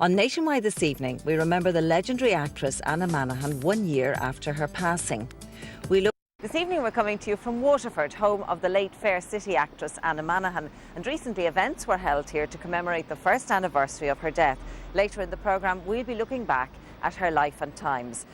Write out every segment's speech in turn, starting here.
On Nationwide this evening, we remember the legendary actress Anna Manahan 1 year after her passing. This evening we're coming to you from Waterford, home of the late Fair City actress Anna Manahan, and recently events were held here to commemorate the first anniversary of her death. Later in the programme we'll be looking back at her life and times.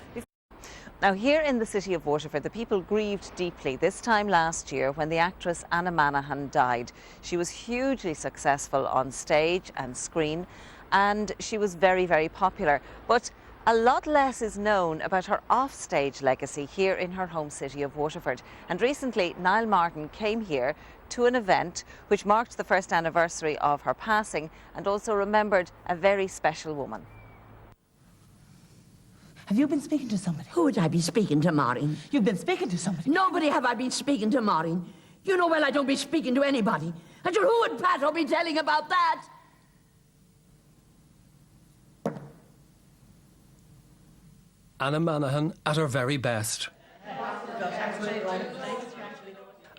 Now, here in the city of Waterford, the people grieved deeply this time last year when the actress Anna Manahan died. She was hugely successful on stage and screen, and she was very, very popular. But a lot less is known about her offstage legacy here in her home city of Waterford. And recently, Niall Martin came here to an event which marked the first anniversary of her passing and also remembered a very special woman. Have you been speaking to somebody? Who would I be speaking to, Maureen? You've been speaking to somebody? Nobody have I been speaking to, Maureen. You know well I don't be speaking to anybody. And sure, who would Pat be telling about that? Anna Manahan at her very best.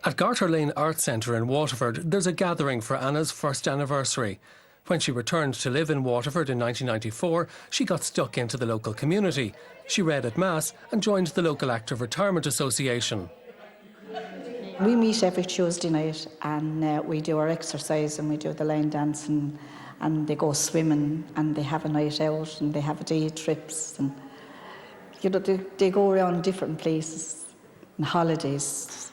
At Garter Lane Arts Centre in Waterford, there's a gathering for Anna's first anniversary. When she returned to live in Waterford in 1994, she got stuck into the local community. She read at Mass and joined the local Active Retirement Association. We meet every Tuesday night and we do our exercise and we do the line dancing and they go swimming and they have a night out and they have day trips and you know, they go around different places and holidays.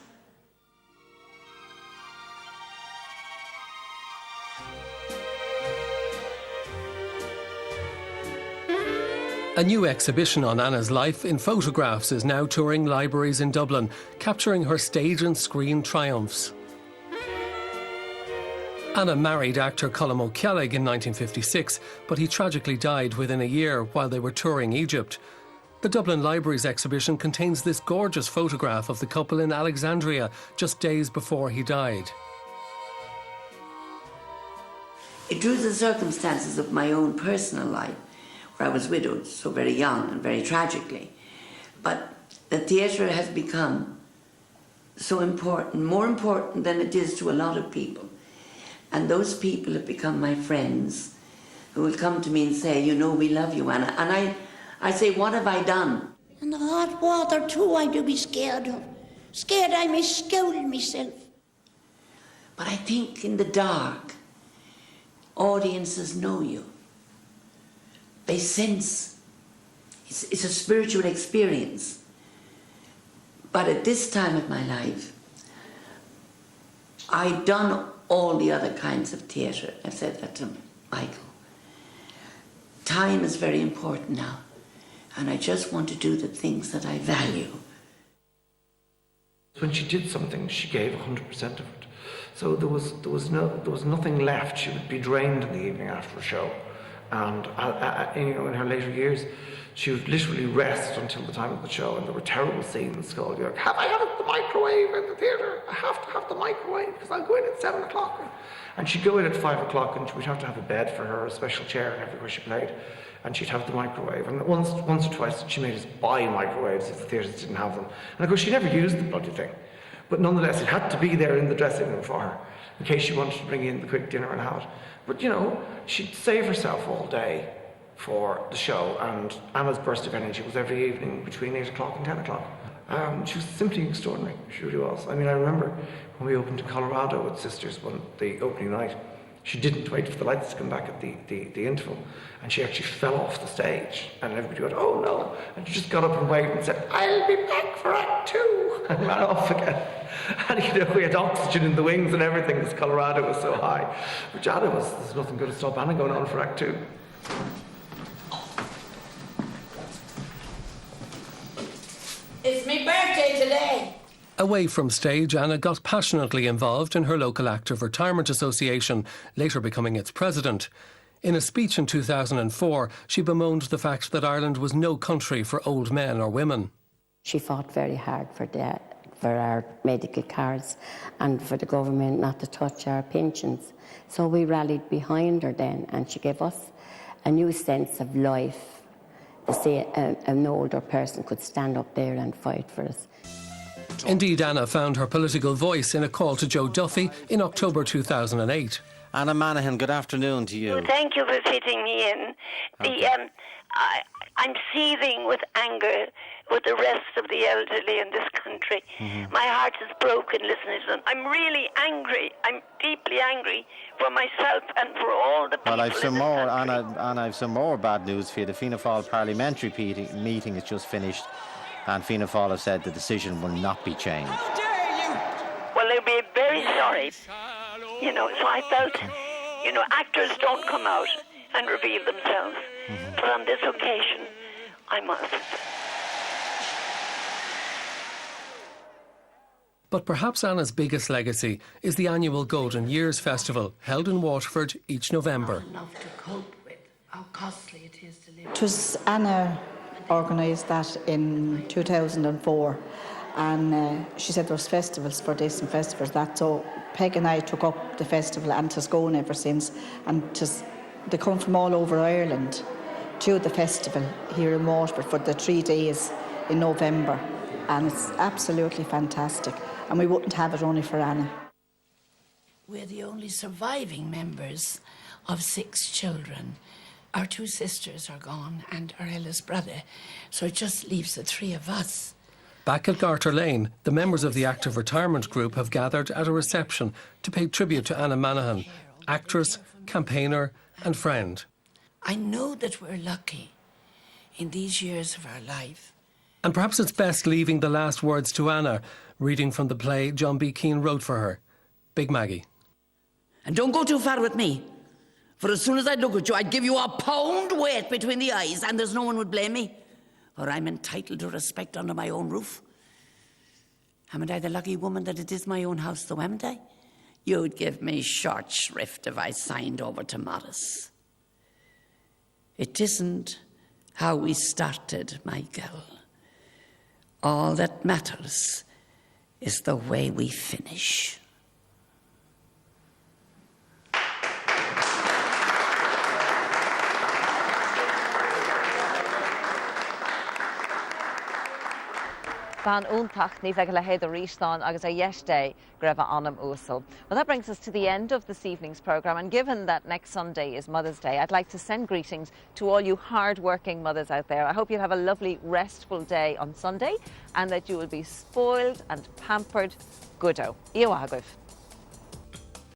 A new exhibition on Anna's life in photographs is now touring libraries in Dublin, capturing her stage and screen triumphs. Anna married actor Colm O'Kellig in 1956, but he tragically died within a year while they were touring Egypt. The Dublin Library's exhibition contains this gorgeous photograph of the couple in Alexandria just days before he died. It drew the circumstances of my own personal life, where I was widowed so very young and very tragically. But the theatre has become so important, more important than it is to a lot of people. And those people have become my friends who will come to me and say, you know, we love you, Anna. And I say, what have I done? And the hot water too, I do be scared of. Scared I may scold myself. But I think in the dark, audiences know you. They sense it's a spiritual experience. But at this time of my life, I'd done all the other kinds of theatre. I've said that to Michael. Time is very important now, and I just want to do the things that I value. When she did something, she gave 100% of it. So there was nothing left. She would be drained in the evening after a show. And you know, in her later years, she would literally rest until the time of the show, and there were terrible scenes called, like, have I had the microwave in the theatre? I have to have the microwave because I'll go in at 7 o'clock. And she'd go in at 5 o'clock and we'd have to have a bed for her, a special chair and everywhere she played, and she'd have the microwave. And once or twice she made us buy microwaves if the theatres didn't have them. And of course she never used the bloody thing. But nonetheless, it had to be there in the dressing room for her, in case she wanted to bring in the quick dinner and have it. But, you know, she'd save herself all day for the show, and Anna's burst of energy was every evening between 8 o'clock and 10 o'clock. She was simply extraordinary, she really was. I mean, I remember when we opened in Colorado with Sisters the opening night, she didn't wait for the lights to come back at the interval, and she actually fell off the stage, and everybody went, oh no, and she just got up and waved and said, I'll be back for Act 2, and ran off again. And you know, we had oxygen in the wings and everything because Colorado was so high. But there's nothing going to stop Anna going on for Act 2. It's my birthday today. Away from stage, Anna got passionately involved in her local Active Retirement Association, later becoming its president. In a speech in 2004, she bemoaned the fact that Ireland was no country for old men or women. She fought very hard for our medical cards and for the government not to touch our pensions. So we rallied behind her then, and she gave us a new sense of life to say an older person could stand up there and fight for us. Indeed, Anna found her political voice in a call to Joe Duffy in October 2008. Anna Manahan, good afternoon to you. Well, thank you for fitting me in. I'm seething with anger with the rest of the elderly in this country. My heart is broken listening to them. I'm really angry. I'm deeply angry for myself and for all the people. Well, I've some in this more, country. Anna, I've some more bad news for you. The Fianna Fáil parliamentary meeting has just finished, and Fianna Fáil have said the decision will not be changed. How dare you! Well, they'll be very sorry. You know, so I felt, you know, actors don't come out and reveal themselves. But on this occasion, I must. But perhaps Anna's biggest legacy is the annual Golden Years Festival, held in Waterford each November. Enough to cope with how costly it is to live. It was Anna organised that in 2004, and she said there was festivals for this and festivals that, so Peg and I took up the festival and it's going ever since, and they come from all over Ireland to the festival here in Waterford for the 3 days in November, and it's absolutely fantastic, and we wouldn't have it only for Anna. We're the only surviving members of 6 children. Our 2 sisters are gone and our eldest brother, so it just leaves the 3 of us. Back at Garter Lane, the members of the Active Retirement Group have gathered at a reception to pay tribute to Anna Manahan, actress, campaigner and friend. I know that we're lucky in these years of our life. And perhaps it's best leaving the last words to Anna, reading from the play John B. Keane wrote for her. Big Maggie. And don't go too far with me. For as soon as I'd look at you, I'd give you a pound weight between the eyes, and there's no one would blame me. For I'm entitled to respect under my own roof. Haven't I the lucky woman that it is my own house, though, haven't I? You'd give me short shrift if I signed over to Morris. It isn't how we started, my girl. All that matters is the way we finish. Ban úntach ní bheith le héad a rístáin agus a yesterday greva anam úsal. Well, that brings us to the end of this evening's programme, and given that next Sunday is Mother's Day, I'd like to send greetings to all you hard-working mothers out there. I hope you'll have a lovely, restful day on Sunday and that you will be spoiled and pampered. Goodo. Iawagwif.